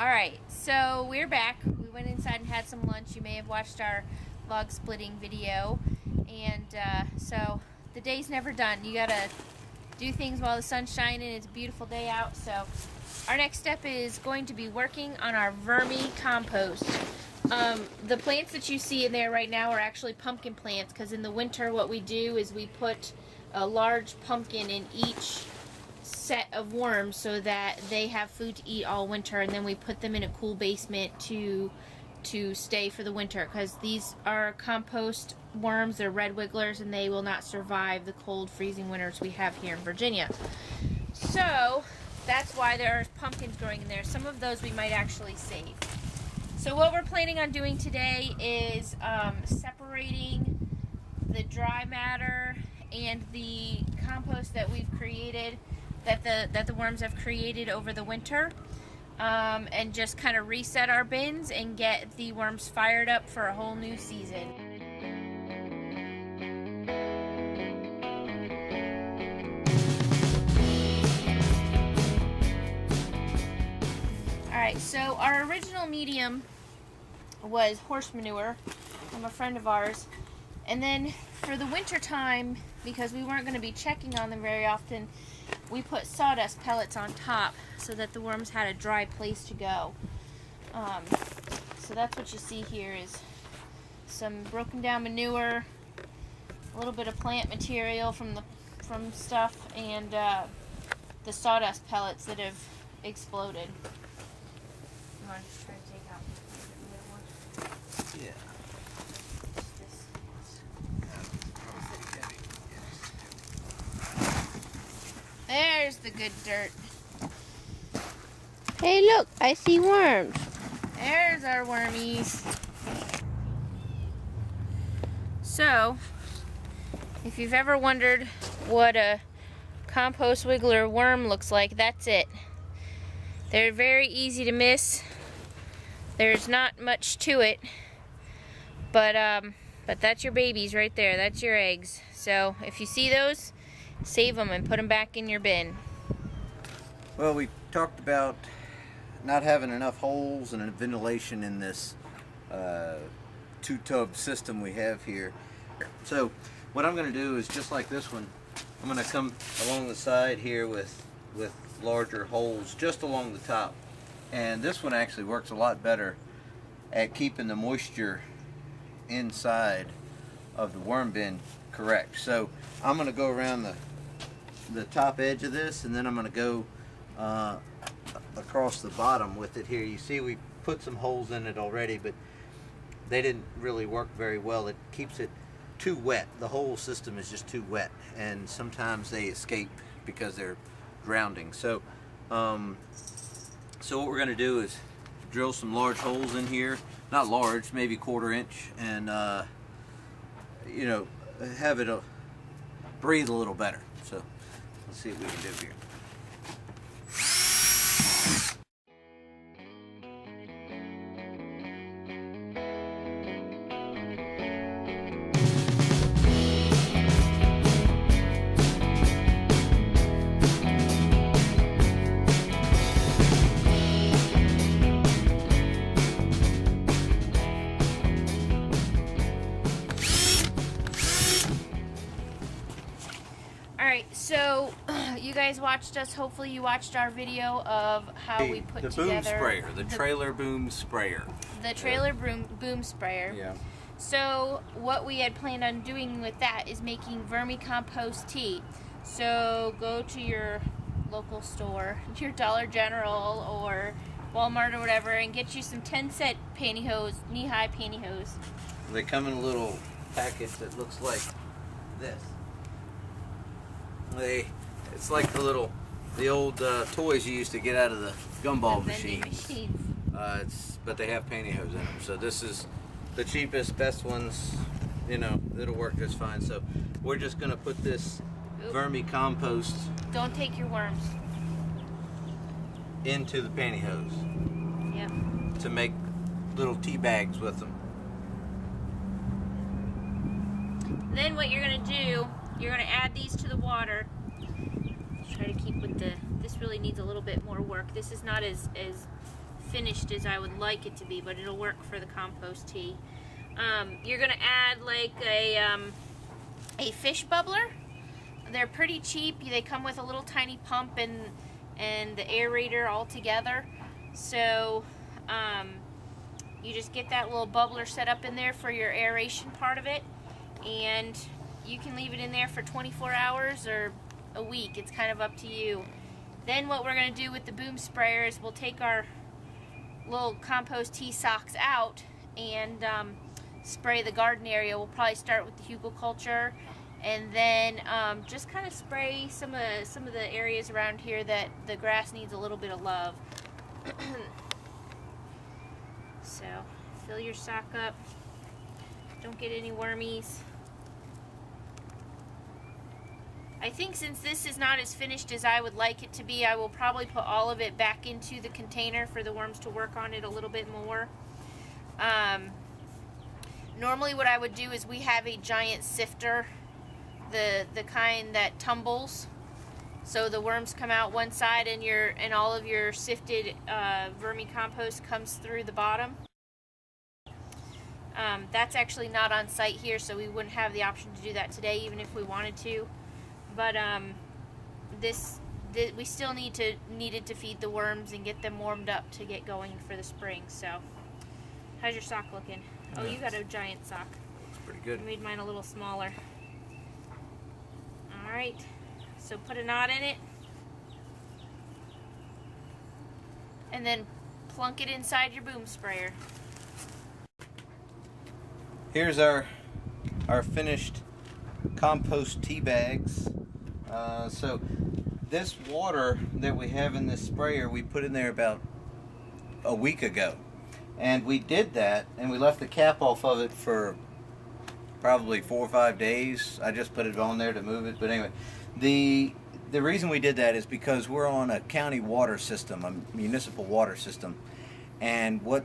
Alright, so we're back. We went inside and had some lunch. You may have watched our log splitting video. And so the day's never done. You gotta do things while the sun's shining. It's a beautiful day out. So our next step is going to be working on our vermicompost. The plants that you see in there right now are actually pumpkin plants, because in the winter what we do is we put a large pumpkin in each set of worms so that they have food to eat all winter, and then we put them in a cool basement to stay for the winter, because these are compost worms. They're red wigglers and they will not survive the cold freezing winters we have here in Virginia. So that's why there are pumpkins growing in there. Some of those we might actually save. So what we're planning on doing today is separating the dry matter and the compost that we've created, that the worms have created over the winter, and just kind of reset our bins and get the worms fired up for a whole new season. Alright, so our original medium was horse manure from a friend of ours, and then for the winter time, because we weren't going to be checking on them very often, we put sawdust pellets on top so that the worms had a dry place to go. So that's what you see here is some broken down manure, a little bit of plant material from stuff, and the sawdust pellets that have exploded. You want to try to take out the other one? Yeah. There's the good dirt. Hey, look, I see worms. There's our wormies. So, if you've ever wondered what a compost wiggler worm looks like, that's it. They're very easy to miss. There's not much to it, but that's your babies right there. That's your eggs. So if you see those, save them and put them back in your bin. Well, we talked about not having enough holes and ventilation in this two-tub system we have here. So what I'm going to do is, just like this one, I'm going to come along the side here with larger holes just along the top. And this one actually works a lot better at keeping the moisture inside of the worm bin correct. So I'm going to go around the top edge of this, and then I'm going to go across the bottom with it here. You see we put some holes in it already, but they didn't really work very well. It keeps it too wet. The whole system is just too wet, and sometimes they escape because they're drowning. So so what we're going to do is drill some large holes in here, not large, maybe 1/4 inch, and you know, have it breathe a little better. So let's see what we can do here. Alright, so you guys watched us. Hopefully you watched our video of how we put together boom sprayer, the trailer boom sprayer. The trailer boom sprayer. Yeah. So what we had planned on doing with that is making vermicompost tea. So go to your local store, your Dollar General or Walmart or whatever, and get you some 10-cent pantyhose, knee-high pantyhose. They come in a little package that looks like this. It's like the old toys you used to get out of the gumball machines. But they have pantyhose in them. So this is the cheapest, best ones. You know, it'll work just fine. So we're just gonna put this vermicompost. Don't take your worms into the pantyhose. Yep. To make little tea bags with them. Then what you're gonna do, you're gonna add these to the water. Try to keep with this really needs a little bit more work. This is not as finished as I would like it to be, but it'll work for the compost tea. You're gonna add like a fish bubbler. They're pretty cheap. They come with a little tiny pump and the aerator all together. So you just get that little bubbler set up in there for your aeration part of it, and you can leave it in there for 24 hours or a week. It's kind of up to you. Then what we're going to do with the boom sprayer is we'll take our little compost tea socks out and spray the garden area. We'll probably start with the hugelkultur, and then just kind of spray some of the areas around here that the grass needs a little bit of love. So fill your sock up. Don't get any wormies. I think since this is not as finished as I would like it to be, I will probably put all of it back into the container for the worms to work on it a little bit more. Normally what I would do is we have a giant sifter, the kind that tumbles. So the worms come out one side and all of your sifted vermicompost comes through the bottom. That's actually not on site here, so we wouldn't have the option to do that today even if we wanted to. But we still needed to feed the worms and get them warmed up to get going for the spring. So how's your sock looking? Oh, you got a giant sock. Looks pretty good. I made mine a little smaller. Alright, so put a knot in it and then plunk it inside your boom sprayer. Here's our finished compost tea bags. So this water that we have in this sprayer, we put in there about a week ago, and we did that and we left the cap off of it for probably 4 or 5 days. I just put it on there to move it, but anyway, the reason we did that is because we're on a county water system, a municipal water system, and what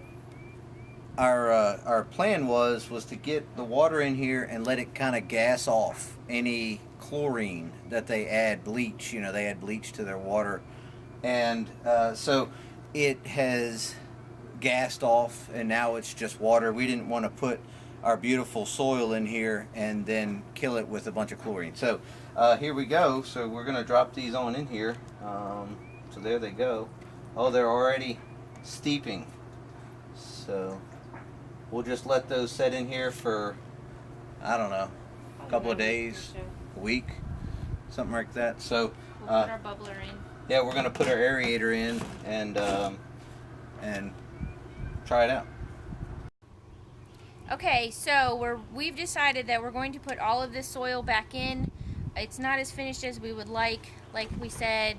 our plan was to get the water in here and let it kind of gas off any chlorine that they add, bleach. You know, they add bleach to their water, and so it has gassed off, and now it's just water. We didn't want to put our beautiful soil in here and then kill it with a bunch of chlorine. So here we go. So we're gonna drop these on in here. So there they go. Oh, they're already steeping. So we'll just let those set in here for, I don't know, a couple of days, a week, something like that. So we'll put our bubbler in. Yeah, we're gonna put our aerator in and try it out. Okay, so we've decided that we're going to put all of this soil back in. It's not as finished as we would like. Like we said,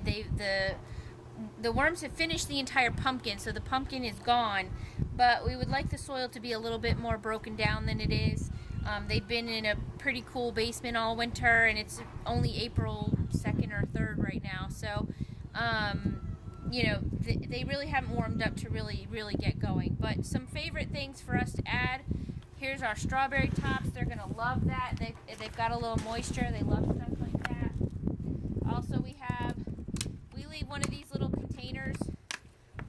the worms have finished the entire pumpkin, so the pumpkin is gone. But we would like the soil to be a little bit more broken down than it is. They've been in a pretty cool basement all winter, and it's only April 2nd or 3rd right now. So, you know, they really haven't warmed up to really get going. But some favorite things for us to add. Here's our strawberry tops. They're going to love that. They've got a little moisture. They love stuff like that. Also, we leave one of these little containers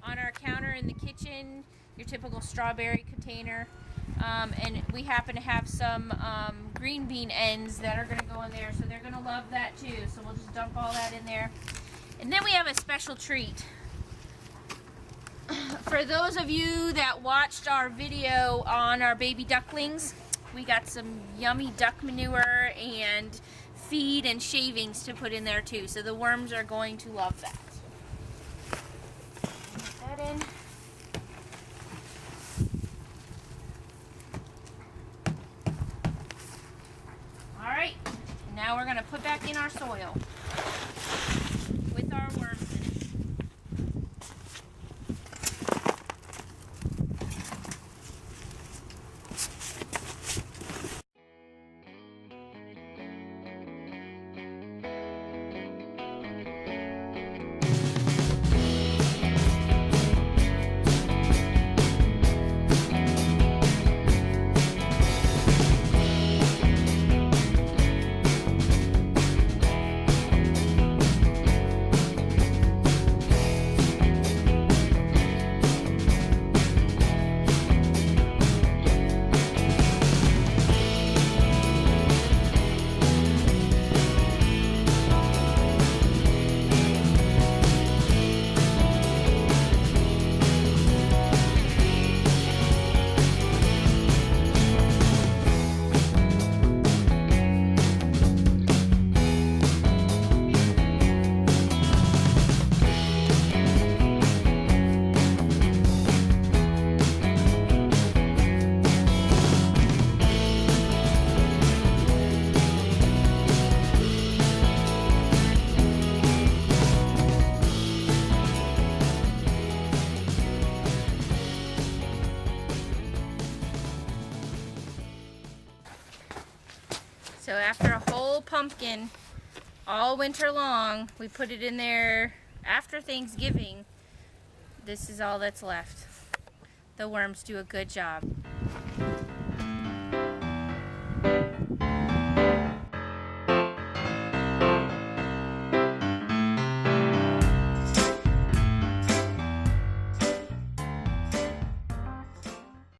on our counter in the kitchen, your typical strawberry container. And we happen to have some green bean ends that are going to go in there, so they're going to love that too. So we'll just dump all that in there. And then we have a special treat. For those of you that watched our video on our baby ducklings, we got some yummy duck manure and feed and shavings to put in there too. So the worms are going to love that. Put that in. Alright, now we're going to put back in our soil with our worms in it. after a whole pumpkin all winter long, we put it in there after Thanksgiving. This is all that's left. The worms do a good job.